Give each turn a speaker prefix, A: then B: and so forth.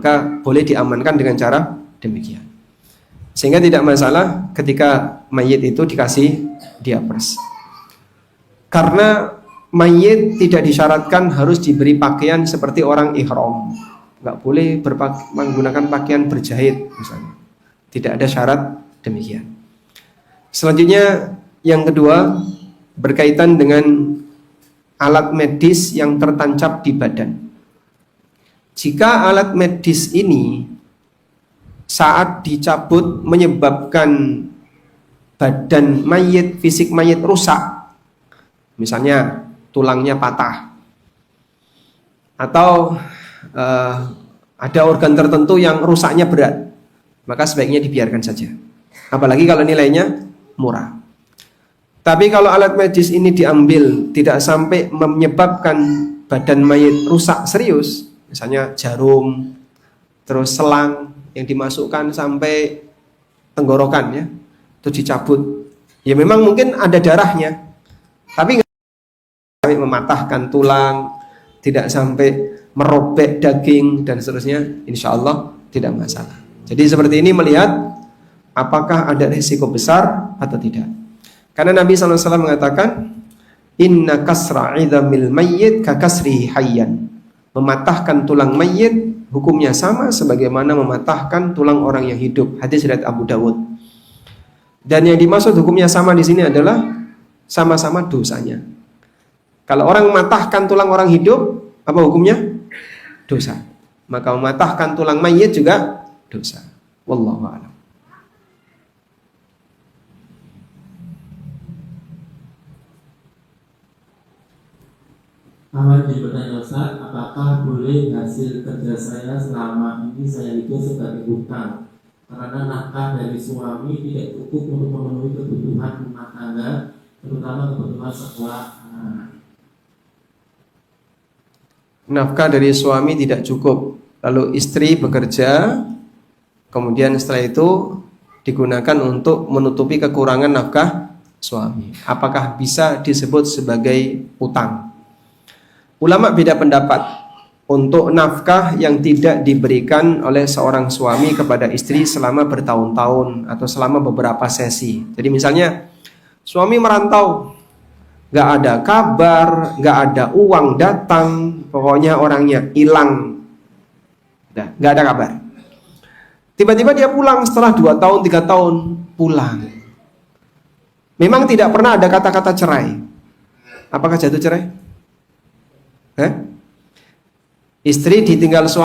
A: maka boleh diamankan dengan cara demikian. Sehingga tidak masalah ketika mayit itu dikasih diapers. Karena mayit tidak disyaratkan harus diberi pakaian seperti orang ihram. Nggak boleh menggunakan pakaian berjahit misalnya. Tidak ada syarat demikian. Selanjutnya yang kedua berkaitan dengan alat medis yang tertancap di badan. Jika alat medis ini saat dicabut menyebabkan badan mayit, fisik mayit rusak, misalnya tulangnya patah, atau ada organ tertentu yang rusaknya berat, maka sebaiknya dibiarkan saja. Apalagi kalau nilainya murah. Tapi kalau alat medis ini diambil tidak sampai menyebabkan badan mayit rusak serius, misalnya jarum, terus selang yang dimasukkan sampai tenggorokan ya, itu dicabut. Ya memang mungkin ada darahnya, tapi nggak sampai mematahkan tulang, tidak sampai merobek daging dan seterusnya, insya Allah tidak masalah. Jadi seperti ini melihat apakah ada risiko besar atau tidak. Karena Nabi SAW mengatakan, inna kasra idhamil mayyit ka kasrihi hayyan. Mematahkan tulang mayit hukumnya sama sebagaimana mematahkan tulang orang yang hidup. Hadis riwayat Abu Dawud. Dan yang dimaksud hukumnya sama di sini adalah sama-sama dosanya. Kalau orang mematahkan tulang orang hidup, apa hukumnya? Dosa. Maka mematahkan tulang mayit juga dosa. Wallahu a'lam.
B: Awal bertanya Ustaz, apakah boleh hasil kerja saya selama ini saya hidup sebagai hutang karena nafkah dari suami tidak cukup untuk memenuhi kebutuhan rumah tangga, terutama kebutuhan sekolah anak.
A: Nafkah dari suami tidak cukup, lalu istri bekerja, kemudian setelah itu digunakan untuk menutupi kekurangan nafkah suami. Apakah bisa disebut sebagai utang? Ulama beda pendapat untuk nafkah yang tidak diberikan oleh seorang suami kepada istri selama bertahun-tahun atau selama beberapa sesi. Jadi misalnya suami merantau, gak ada kabar, gak ada uang datang, pokoknya orangnya hilang, gak ada kabar. Tiba-tiba dia pulang setelah 2 tahun, 3 tahun pulang. Memang tidak pernah ada kata-kata cerai. Apakah jatuh cerai? Istri ditinggal suami